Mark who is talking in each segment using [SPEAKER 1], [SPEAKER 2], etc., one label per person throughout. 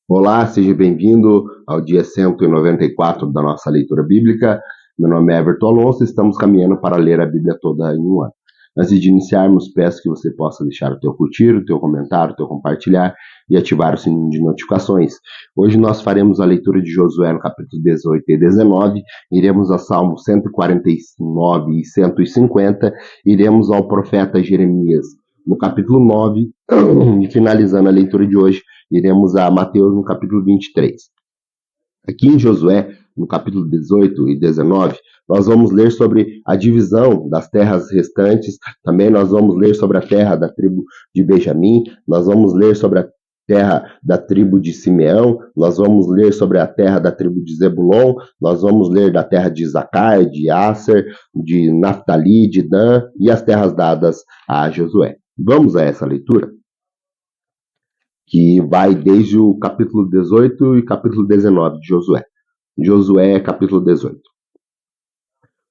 [SPEAKER 1] Olá, seja bem-vindo ao dia 194 da nossa leitura bíblica. Meu nome é Everton Alonso e estamos caminhando para ler a Bíblia toda em um ano. Antes de iniciarmos, peço que você possa deixar o teu curtir, o teu comentário, o teu compartilhar e ativar o sininho de notificações. Hoje nós faremos a leitura de Josué no capítulo 18 e 19, iremos a Salmo 149 e 150, iremos ao profeta Jeremias no capítulo 9 e finalizando a leitura de hoje, iremos a Mateus no capítulo 23. Aqui em Josué, no capítulo 18 e 19, nós vamos ler sobre a divisão das terras restantes, também nós vamos ler sobre a terra da tribo de Benjamim, nós vamos ler sobre a terra da tribo de Simeão, nós vamos ler sobre a terra da tribo de Zebulon, nós vamos ler da terra de Isacar, de Asser, de Naftali, de Dan e as terras dadas a Josué. Vamos a essa leitura, que vai desde o capítulo 18 e capítulo 19 de Josué. Josué, capítulo 18.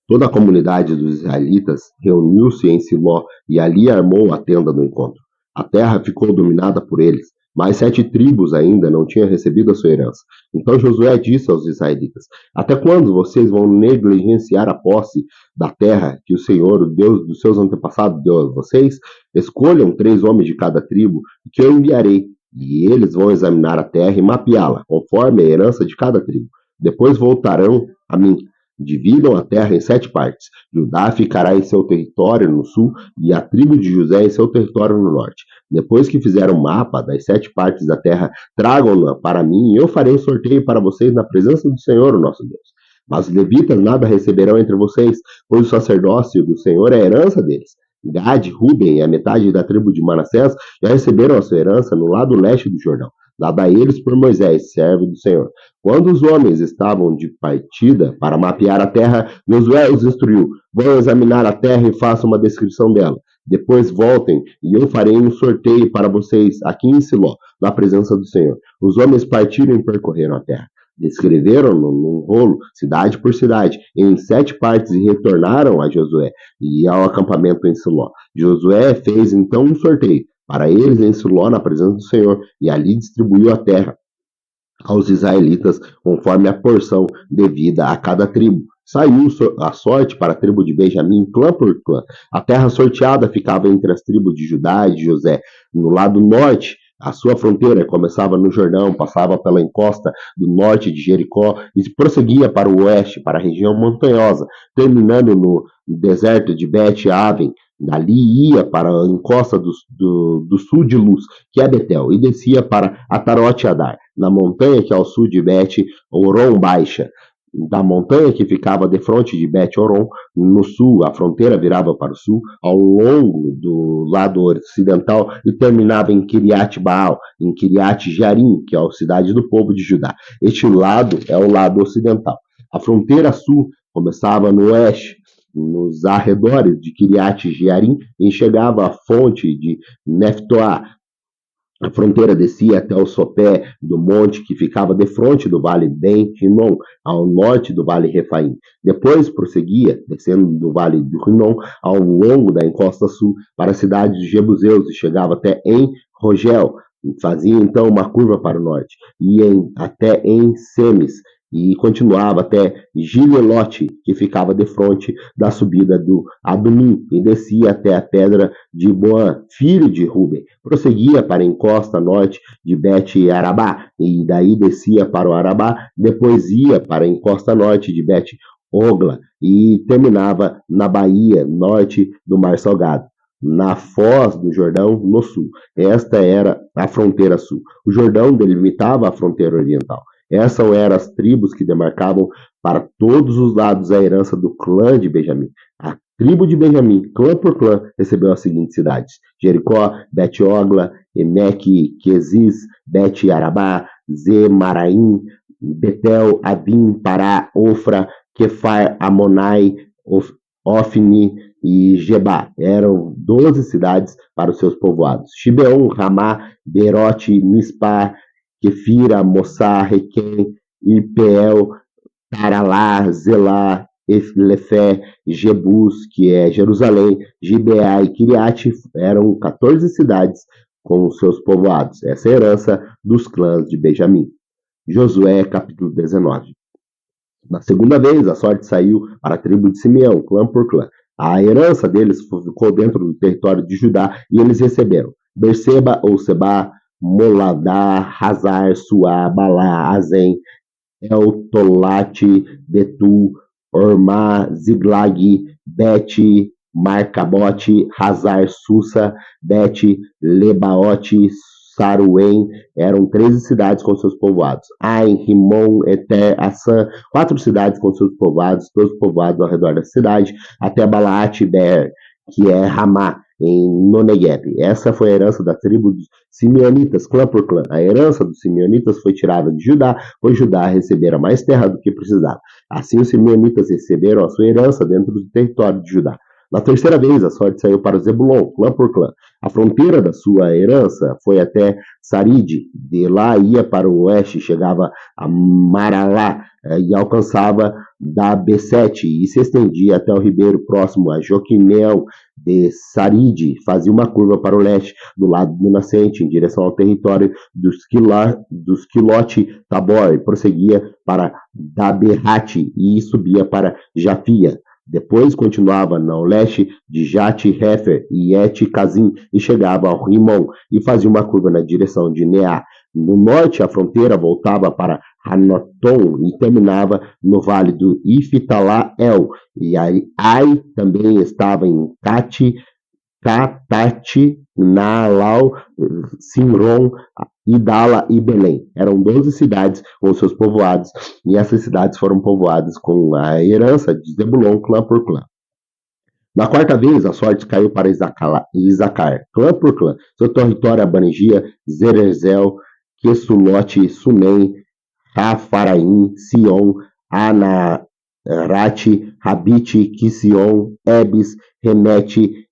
[SPEAKER 1] Toda a comunidade dos israelitas reuniu-se em Siló e ali armou a tenda do encontro. A terra ficou dominada por eles, mas 7 tribos ainda não tinham recebido a sua herança. Então Josué disse aos israelitas: Até quando vocês vão negligenciar a posse da terra que o Senhor, o Deus dos seus antepassados, deu a vocês? Escolham 3 homens de cada tribo, que eu enviarei, e eles vão examinar a terra e mapeá-la, conforme a herança de cada tribo. Depois voltarão a mim. Dividam a terra em 7 partes. Judá ficará em seu território no sul e a tribo de José em seu território no norte. Depois que fizeram o mapa das 7 partes da terra, tragam-na para mim e eu farei um sorteio para vocês na presença do Senhor, o nosso Deus. Mas os levitas nada receberão entre vocês, pois o sacerdócio do Senhor é a herança deles. Gade, Ruben e a metade da tribo de Manassés já receberam a sua herança no lado leste do Jordão, dada a eles por Moisés, servo do Senhor. Quando os homens estavam de partida para mapear a terra, Josué os instruiu: Vão examinar a terra e façam uma descrição dela. Depois voltem e eu farei um sorteio para vocês aqui em Siló, na presença do Senhor. Os homens partiram e percorreram a terra. Descreveram-no num rolo, cidade por cidade, em 7 partes e retornaram a Josué e ao acampamento em Siló. Josué fez então um sorteio para eles em Siló, na presença do Senhor, e ali distribuiu a terra aos israelitas conforme a porção devida a cada tribo. Saiu a sorte para a tribo de Benjamim, clã por clã. A terra sorteada ficava entre as tribos de Judá e de José. No lado norte, a sua fronteira começava no Jordão, passava pela encosta do norte de Jericó e prosseguia para o oeste, para a região montanhosa, terminando no deserto de Bet-Aven. Dali ia para a encosta do sul de Luz, que é Betel, e descia para Atarote Adar, na montanha que ao sul de Bet-Oron Baixa. Da montanha que ficava de frente de Bet-Oron, no sul, a fronteira virava para o sul, ao longo do lado ocidental, e terminava em Kiriat Baal, em Kiriat Jearim, que é a cidade do povo de Judá. Este lado é o lado ocidental. A fronteira sul começava no oeste, nos arredores de Kiriat Jearim, e chegava à fonte de Neftoá. A fronteira descia até o sopé do monte que ficava defronte do vale Ben-Rinom, ao norte do vale Refaim. Depois prosseguia, descendo do vale do Rinom, ao longo da encosta sul, para a cidade de Jebuseus, e chegava até em Rogel. Fazia então uma curva para o norte, ia até em Semes, e continuava até Gilelote, que ficava defronte da subida do Adumim, e descia até a pedra de Boan, filho de Ruben. Prosseguia para a encosta norte de Bet-Arabá, e daí descia para o Arabá, depois ia para a encosta norte de Bet-Ogla, e terminava na baía norte do Mar Salgado, na foz do Jordão, no sul. Esta era a fronteira sul. O Jordão delimitava a fronteira oriental. Essas eram as tribos que demarcavam para todos os lados a herança do clã de Benjamim. A tribo de Benjamim, clã por clã, recebeu as seguintes cidades: Jericó, Bet-Ogla, Emeque, Quezis, Bet-Arabá, Zemaraim, Betel, Avim, Pará, Ofra, Kefar, Amonai, Ofni e Gebá. Eram 12 cidades para os seus povoados. Gibeon, Ramá, Berote, Mispá, Kefira, Mossá, Requém, Irpeel, Taralá, Zelá, Lefé, Jebus, que é Jerusalém, Gibeá e Kiriate, eram 14 cidades com os seus povoados. Essa é a herança dos clãs de Benjamim. Josué, capítulo 19. Na segunda vez, a sorte saiu para a tribo de Simeão, clã por clã. A herança deles ficou dentro do território de Judá e eles receberam Berseba ou Seba, Moladá, Hazar, Suá, Balá, Azem, Eltolate, Betu, Ormá, Ziglag, Bet, Marcabote, Hazar, Susa, Bet, Lebaote, Saruém. Eram 13 cidades com seus povoados. Ain, Rimon, Eter, Assã, 4 cidades com seus povoados, todos povoados ao redor da cidade, até Balaat, Ber, que é Ramá, em Negueb. Essa foi a herança da tribo dos simeonitas, clã por clã. A herança dos simeonitas foi tirada de Judá, pois Judá recebera mais terra do que precisava. Assim, os simeonitas receberam a sua herança dentro do território de Judá. Na terceira vez, a sorte saiu para Zebulon, clã por clã. A fronteira da sua herança foi até Saride. De lá ia para o oeste, chegava a Maralá e alcançava da B7 e se estendia até o ribeiro próximo a Joquimel de Saride. Fazia uma curva para o leste, do lado do nascente, em direção ao território dos Quilote Tabor, e prosseguia para Daberrate e subia para Jafia. Depois continuava no leste de Jat-Hefer e Et-Kazim e chegava ao Rimon e fazia uma curva na direção de Neá. No norte, a fronteira voltava para Hanoton e terminava no vale do Iftalá-El. E aí Ai também estava em Catati, Naalau, Simron, Idala e Belém. Eram 12 cidades com seus povoados, e essas cidades foram povoadas com a herança de Zebulon, clã por clã. Na quarta vez, a sorte caiu para Isacar, clã por clã. Seu território abrangia Zerezel, Quesulote, Sunem, Rafaraim, Sion, Anarate, Rabite, Quision, Ebes, Remete,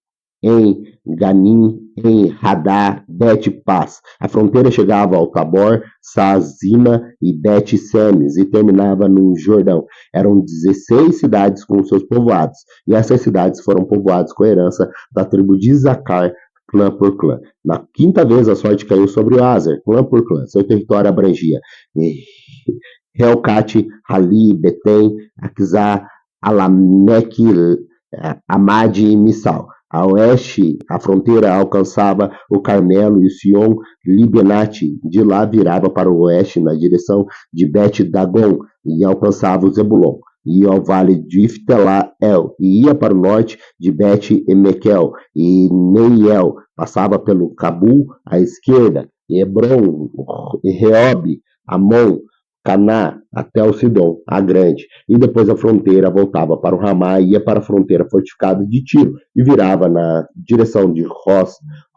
[SPEAKER 1] em Ganim, em Radá, Bet-Paz. A fronteira chegava ao Tabor, Sazima e Bet-Semes e terminava no Jordão. Eram 16 cidades com seus povoados, e essas cidades foram povoadas com a herança da tribo de Isacar, clã por clã. Na quinta vez, a sorte caiu sobre o Azer, clã por clã. Seu território abrangia Helcate, Hali, Betem, Aquizá, Alameque, Amad e Missal. A oeste, a fronteira alcançava o Carmelo e o Sion Libenate. De lá virava para o oeste na direção de Bet-Dagon e alcançava o Zebulon. Ia ao vale de Iftalá-El e ia para o norte de Bet-Emequel e Neiel. Passava pelo Cabul à esquerda, Hebron, Reob, Amon, Caná, até o Sidom, a grande, e depois a fronteira voltava para o Ramá e ia para a fronteira fortificada de Tiro e virava na direção de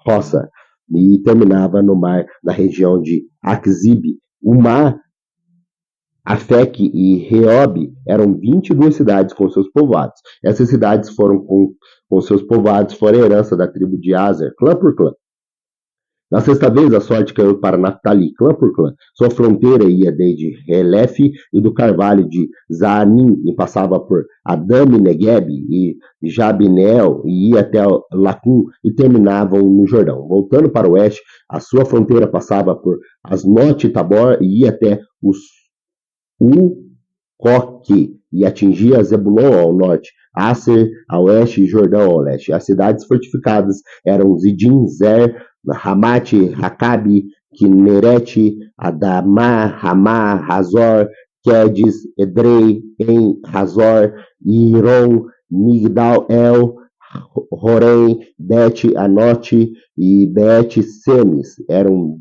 [SPEAKER 1] Roça e terminava no mar, na região de Aquzibe. O mar, Afec e Reob eram 22 cidades com seus povoados. Essas cidades foram com seus povoados foram a herança da tribo de Azer, clã por clã. Na sexta vez, a sorte caiu para Naftali, clã por clã. Sua fronteira ia desde Relefe e do Carvalho de Zaanim e passava por Adame Negueb e Jabineel e ia até Lacum e terminavam no Jordão. Voltando para o oeste, a sua fronteira passava por Asnote Tabor e ia até Ucoque e atingia Zebulon ao norte, Aser ao oeste e Jordão ao leste. As cidades fortificadas eram Zidim, Zer, Ramate, Racabe, Kinerete, Adamá, Ramá, Razor, Quedes, Edrei, En, Razor, Iron, Migdal-El, Horém, Bet-Anote e Bet-Semes. Eram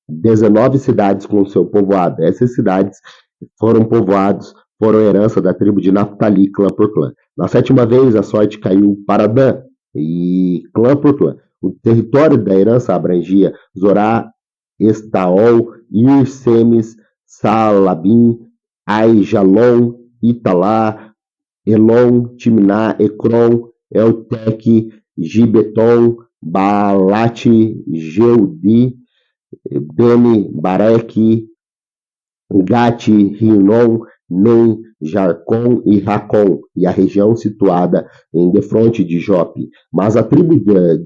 [SPEAKER 1] 19 cidades com seu povoado. Essas cidades foram povoados, foram herança da tribo de Naftali, clã por clã. Na sétima vez, a sorte caiu para Dan, e clã por clã. O território da herança abrangia Zorá, Estaol, Ir-Semes, Salabim, Aijalon, Italá, Elon, Timná, Ecrom, Eltec, Gibeton, Balate, Geudi, Bene, Bareque, Gate, Rinom, Nem, Jarcom e Racom, e a região situada em defronte de Jope. Mas a tribo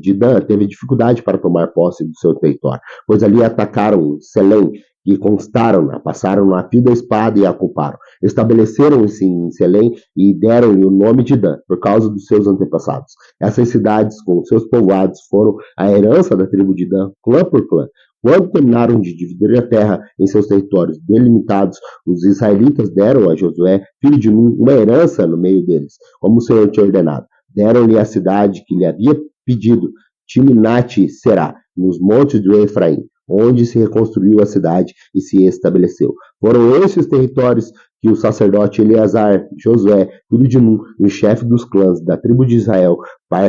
[SPEAKER 1] de Dan teve dificuldade para tomar posse do seu território, pois ali atacaram Selém e conquistaram-na, passaram a fio da espada e a ocuparam. Estabeleceram-se em Selém e deram-lhe o nome de Dan, por causa dos seus antepassados. Essas cidades, com seus povoados, foram a herança da tribo de Dan, clã por clã. Quando terminaram de dividir a terra em seus territórios delimitados, os israelitas deram a Josué, filho de Nun, uma herança no meio deles, como o Senhor tinha ordenado. Deram-lhe a cidade que lhe havia pedido, Timnat-Será, nos montes do Efraim, onde se reconstruiu a cidade e se estabeleceu. Foram esses os territórios que o sacerdote Eleazar, Josué, filho de Nun, e o chefe dos clãs da tribo de Israel,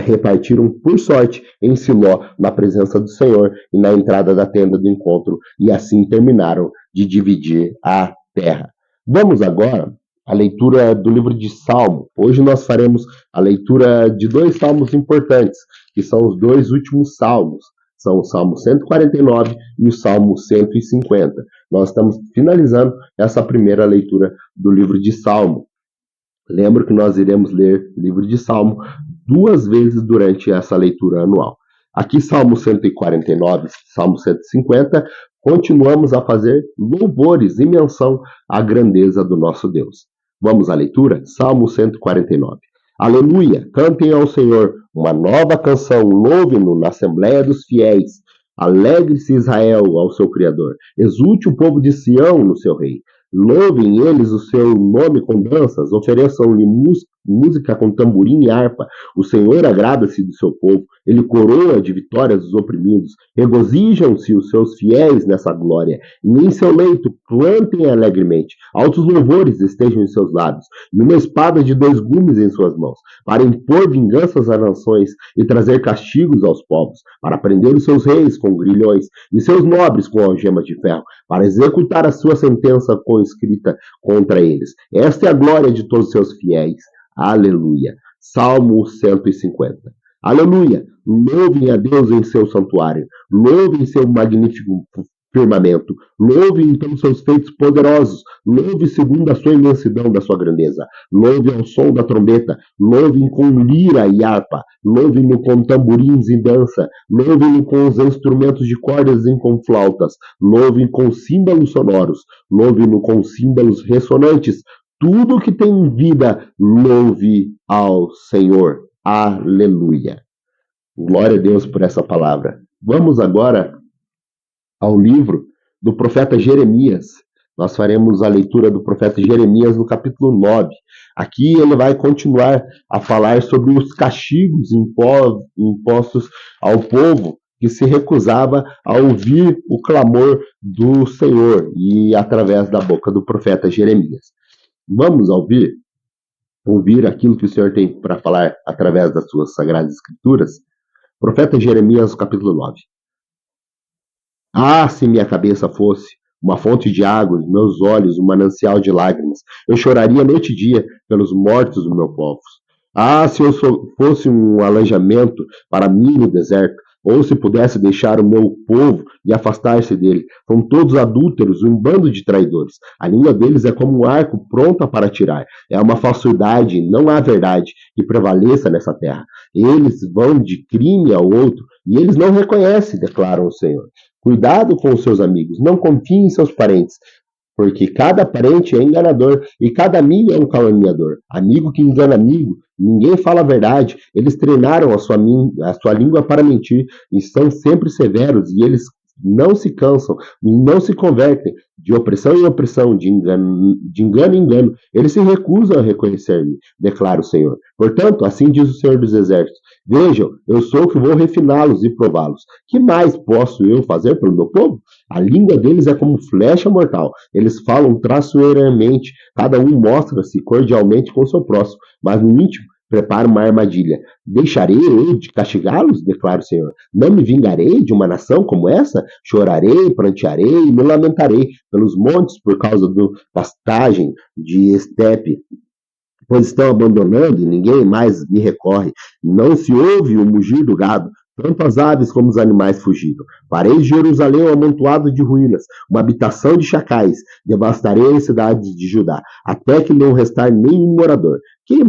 [SPEAKER 1] repartiram por sorte em Siló, na presença do Senhor e na entrada da tenda do encontro, e assim terminaram de dividir a terra. Vamos agora à leitura do livro de Salmo. Hoje nós faremos a leitura de 2 salmos importantes, que são os 2 últimos salmos. São o Salmo 149 e o Salmo 150. Nós estamos finalizando essa primeira leitura do livro de Salmo. Lembro que nós iremos ler o livro de Salmo 2 vezes durante essa leitura anual. Aqui, Salmo 149 e Salmo 150, continuamos a fazer louvores e menção à grandeza do nosso Deus. Vamos à leitura? Salmo 149. Aleluia! Cantem ao Senhor uma nova canção, louve-no na Assembleia dos Fiéis. Alegre-se Israel ao seu Criador. Exulte o povo de Sião no seu rei. Louvem eles o seu nome com danças, ofereçam-lhe música com tamborim e harpa. O Senhor agrada-se do seu povo, ele coroa de vitórias os oprimidos. Regozijam-se os seus fiéis nessa glória, e em seu leito clantem alegremente. Altos louvores estejam em seus lábios, e uma espada de 2 gumes em suas mãos, para impor vinganças às nações e trazer castigos aos povos, para prender os seus reis com grilhões e seus nobres com algemas de ferro, para executar a sua sentença escrita contra eles. Esta é a glória de todos os seus fiéis. Aleluia. Salmo 150. Aleluia. Louvem a Deus em seu santuário. Louvem seu magnífico firmamento. Louve então seus feitos poderosos. Louve segundo a sua imensidão da sua grandeza. Louve ao som da trombeta. Louve com lira e harpa. Louve-no com tamborins e dança. Louve-no com os instrumentos de cordas e com flautas. Louve com símbolos sonoros. Louve-no com símbolos ressonantes. Tudo que tem vida, louve ao Senhor. Aleluia. Glória a Deus por essa palavra. Vamos agora ao livro do profeta Jeremias. Nós faremos a leitura do profeta Jeremias no capítulo 9. Aqui ele vai continuar a falar sobre os castigos impostos ao povo que se recusava a ouvir o clamor do Senhor e através da boca do profeta Jeremias. Vamos ouvir aquilo que o Senhor tem para falar através das suas sagradas escrituras? Profeta Jeremias, capítulo 9. Ah, se minha cabeça fosse uma fonte de água, meus olhos um manancial de lágrimas, eu choraria noite e dia pelos mortos do meu povo. Ah, se eu fosse um alojamento para mim no deserto, ou se pudesse deixar o meu povo e afastar-se dele. São todos adúlteros, um bando de traidores. A língua deles é como um arco pronta para atirar. É uma falsidade, não há verdade que prevaleça nessa terra. Eles vão de crime ao outro e eles não reconhecem, declaram o Senhor. Cuidado com os seus amigos, não confie em seus parentes, porque cada parente é enganador e cada amigo é um caluniador. Amigo que engana amigo, ninguém fala a verdade. Eles treinaram a sua língua para mentir e são sempre severos e eles não se cansam e não se convertem de opressão em opressão, de engano em engano. Eles se recusam a reconhecer-me, declara o Senhor. Portanto, assim diz o Senhor dos Exércitos: vejam, eu sou que vou refiná-los e prová-los. Que mais posso eu fazer pelo meu povo? A língua deles é como flecha mortal. Eles falam traiçoeiramente, cada um mostra-se cordialmente com o seu próximo, mas no íntimo prepara uma armadilha. Deixarei eu de castigá-los, declara o Senhor. Não me vingarei de uma nação como essa? Chorarei, prantearei e me lamentarei pelos montes por causa do pastagem de estepe, pois estão abandonando e ninguém mais me recorre. Não se ouve o mugir do gado, Tanto as aves como os animais fugiram. Farei de Jerusalém um amontoado de ruínas, uma habitação de chacais. Devastarei as cidades de Judá, até que não restar nenhum morador. Quem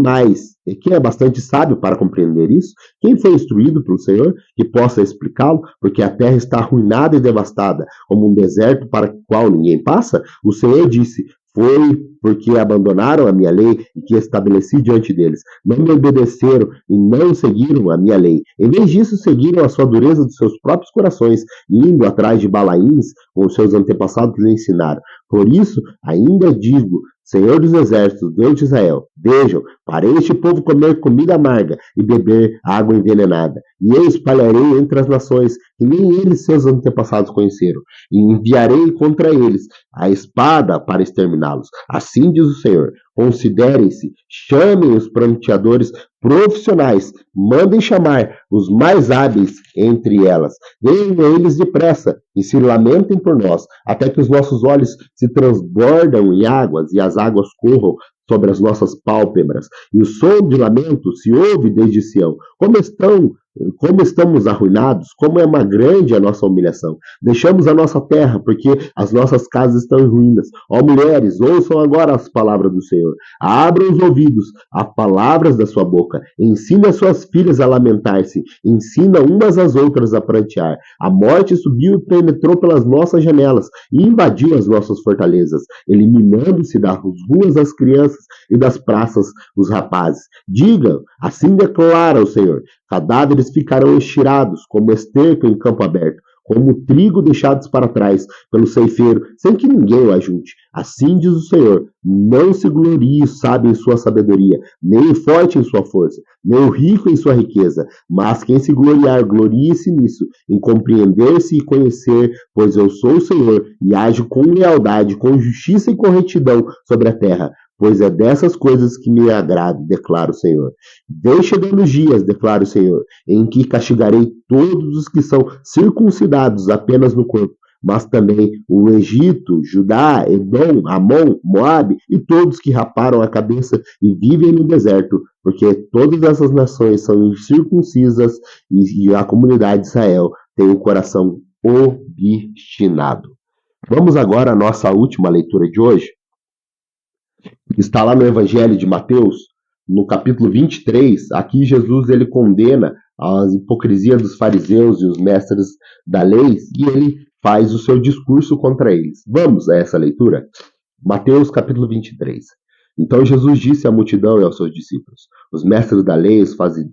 [SPEAKER 1] é bastante sábio para compreender isso? Quem foi instruído pelo Senhor, que possa explicá-lo? Porque a terra está arruinada e devastada, como um deserto para o qual ninguém passa. O Senhor disse: foi porque abandonaram a minha lei e que estabeleci diante deles. Não me obedeceram e não seguiram a minha lei. Em vez disso, seguiram a sua dureza dos seus próprios corações, indo atrás de Balaíns, como seus antepassados lhe ensinaram. Por isso, ainda digo: Senhor dos Exércitos, Deus de Israel, vejam, farei este povo comer comida amarga e beber água envenenada. E eu espalharei entre as nações, que nem eles seus antepassados conheceram, e enviarei contra eles a espada para exterminá-los. Assim diz o Senhor: considerem-se, chamem os pranteadores profissionais, mandem chamar os mais hábeis entre elas. Venham eles depressa e se lamentem por nós, até que os nossos olhos se transbordam em águas e as águas corram sobre as nossas pálpebras. E o som de lamento se ouve desde Sião. Como estamos arruinados, como é uma grande a nossa humilhação. Deixamos a nossa terra, porque as nossas casas estão em ruínas. Ó mulheres, ouçam agora as palavras do Senhor. Abram os ouvidos às palavras da sua boca. Ensine as suas filhas a lamentar-se. Ensina umas às outras a prantear. A morte subiu e penetrou pelas nossas janelas e invadiu as nossas fortalezas, eliminando-se das ruas as crianças e das praças os rapazes. Digam, assim declara o Senhor: cadáveres ficarão estirados como esterco em campo aberto, como trigo deixados para trás pelo ceifeiro, sem que ninguém o ajunte. Assim diz o Senhor: não se glorie o sábio em sua sabedoria, nem o forte em sua força, nem o rico em sua riqueza, mas quem se gloriar, glorie-se nisso, em compreender-se e conhecer, pois eu sou o Senhor, e ajo com lealdade, com justiça e com retidão sobre a terra. Pois é dessas coisas que me agrado, declara o Senhor. Vem chegando os dias, declara o Senhor, em que castigarei todos os que são circuncidados apenas no corpo, mas também o Egito, Judá, Edom, Amon, Moabe e todos que raparam a cabeça e vivem no deserto, porque todas essas nações são incircuncisas e a comunidade de Israel tem o coração obstinado. Vamos agora à nossa última leitura de hoje. Está lá no Evangelho de Mateus, no capítulo 23. Aqui Jesus ele condena a hipocrisia dos fariseus e os mestres da lei e ele faz o seu discurso contra eles. Vamos a essa leitura? Mateus capítulo 23. Então Jesus disse à multidão e aos seus discípulos: os mestres da lei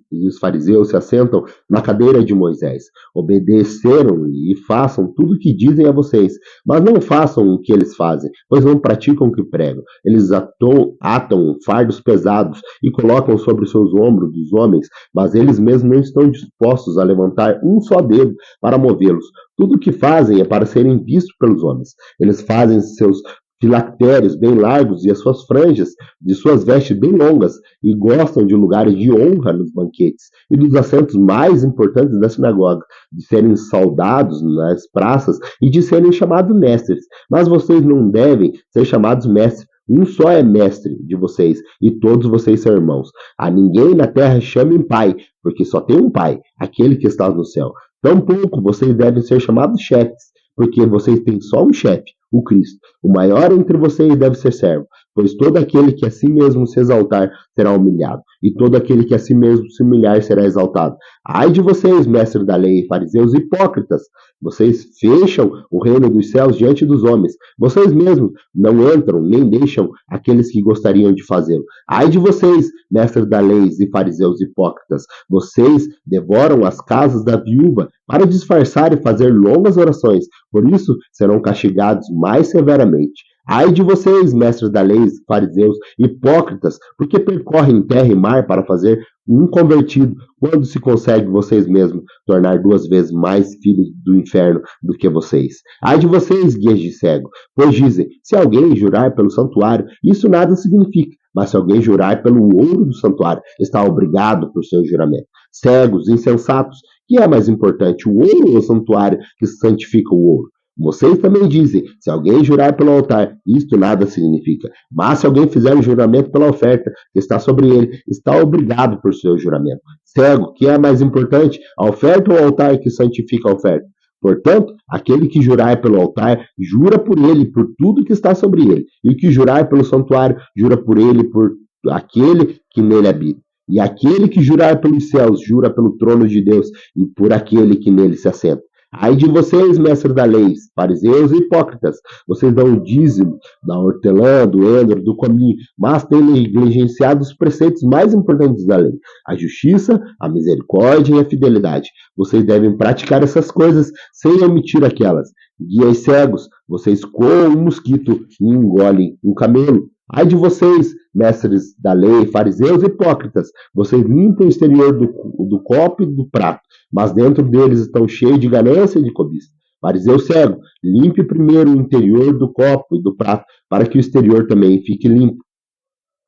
[SPEAKER 1] e os fariseus se assentam na cadeira de Moisés. Obedeceram-lhe e façam tudo o que dizem a vocês, mas não façam o que eles fazem, pois não praticam o que pregam. Eles atam fardos pesados e colocam sobre os seus ombros dos homens, mas eles mesmos não estão dispostos a levantar um só dedo para movê-los. Tudo o que fazem é para serem vistos pelos homens. Eles fazem seus filactérios bem largos e as suas franjas de suas vestes bem longas, e gostam de lugares de honra nos banquetes e dos assentos mais importantes da sinagoga, de serem saudados nas praças e de serem chamados mestres. Mas vocês não devem ser chamados mestres. Um só é mestre de vocês, e todos vocês são irmãos. A ninguém na terra chamem pai, porque só tem um pai, aquele que está no céu. Tampouco vocês devem ser chamados chefes, porque vocês têm só um chefe, o Cristo. O maior entre vocês deve ser servo, pois todo aquele que a si mesmo se exaltar será humilhado, e todo aquele que a si mesmo se humilhar será exaltado. Ai de vocês, mestres da lei, fariseus hipócritas! Vocês fecham o reino dos céus diante dos homens. Vocês mesmos não entram nem deixam aqueles que gostariam de fazê-lo. Ai de vocês, mestres da lei e fariseus hipócritas! Vocês devoram as casas da viúva para disfarçar e fazer longas orações. Por isso serão castigados mais severamente. Ai de vocês, mestres da lei, fariseus, hipócritas, porque percorrem terra e mar para fazer um convertido, quando se consegue vocês mesmos tornar 2 vezes mais filhos do inferno do que vocês. Ai de vocês, guias de cego, pois dizem: se alguém jurar pelo santuário, isso nada significa, mas se alguém jurar pelo ouro do santuário, está obrigado por seu juramento. Cegos, insensatos, que é mais importante, o ouro ou o santuário que santifica o ouro? Vocês também dizem, se alguém jurar pelo altar, isto nada significa. Mas se alguém fizer um juramento pela oferta que está sobre ele, está obrigado por seu juramento. Cego, que é mais importante, a oferta ou o altar que santifica a oferta? Portanto, aquele que jurar pelo altar, jura por ele, por tudo que está sobre ele. E o que jurar pelo santuário, jura por ele, por aquele que nele habita. E aquele que jurar pelos céus, jura pelo trono de Deus e por aquele que nele se assenta. Ai de vocês, mestres da lei, fariseus e hipócritas, vocês dão o dízimo da hortelã, do endro, do cominho, mas têm negligenciado os preceitos mais importantes da lei, a justiça, a misericórdia e a fidelidade. Vocês devem praticar essas coisas sem omitir aquelas. Guias cegos, vocês coam um mosquito e engolem um camelo. Ai de vocês, mestres da lei, fariseus e hipócritas, vocês limpam o exterior do copo e do prato, mas dentro deles estão cheios de ganância e de cobiça. Fariseu cego, limpe primeiro o interior do copo e do prato, para que o exterior também fique limpo.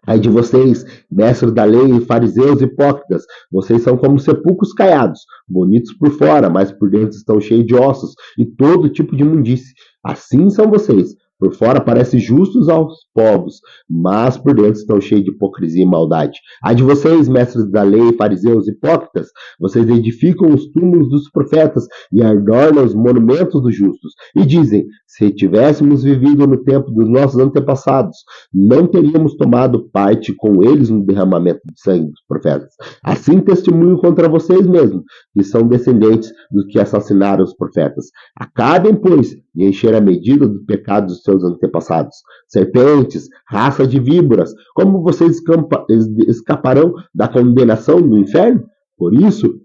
[SPEAKER 1] Ai de vocês, mestres da lei, fariseus hipócritas, vocês são como sepulcros caiados, bonitos por fora, mas por dentro estão cheios de ossos e todo tipo de imundície. Assim são vocês. Por fora parecem justos aos povos, mas por dentro estão cheios de hipocrisia e maldade. Ai de vocês, mestres da lei, fariseus hipócritas, vocês edificam os túmulos dos profetas e adornam os monumentos dos justos. E dizem, se tivéssemos vivido no tempo dos nossos antepassados, não teríamos tomado parte com eles no derramamento de sangue dos profetas. Assim testemunho contra vocês mesmos, que são descendentes dos que assassinaram os profetas. Acabem, pois, de encher a medida do pecado dos seus antepassados. Serpentes, raça de víboras, como vocês escaparão da condenação do inferno? Por isso,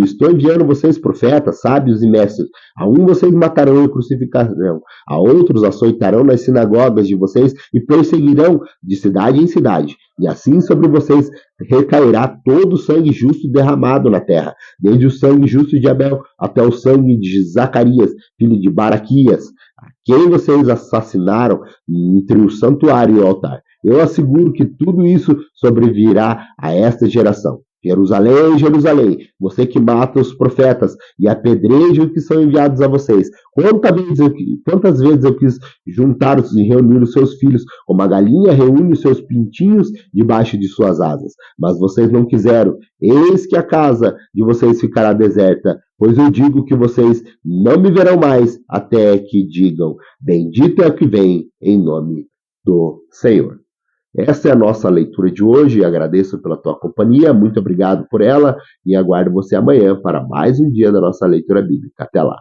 [SPEAKER 1] estou enviando vocês profetas, sábios e mestres. A um vocês matarão e crucificarão, a outros açoitarão nas sinagogas de vocês e perseguirão de cidade em cidade. E assim sobre vocês recairá todo o sangue justo derramado na terra, desde o sangue justo de Abel até o sangue de Zacarias, filho de Baraquias, a quem vocês assassinaram entre o santuário e o altar. Eu asseguro que tudo isso sobrevirá a esta geração. Jerusalém, Jerusalém, você que mata os profetas e apedreja os que são enviados a vocês. Quantas vezes eu quis juntar-os e reunir os seus filhos, como a galinha reúne os seus pintinhos debaixo de suas asas. Mas vocês não quiseram. Eis que a casa de vocês ficará deserta, pois eu digo que vocês não me verão mais, até que digam, bendito é o que vem, em nome do Senhor. Essa é a nossa leitura de hoje. Agradeço pela tua companhia, muito obrigado por ela e aguardo você amanhã para mais um dia da nossa leitura bíblica. Até lá.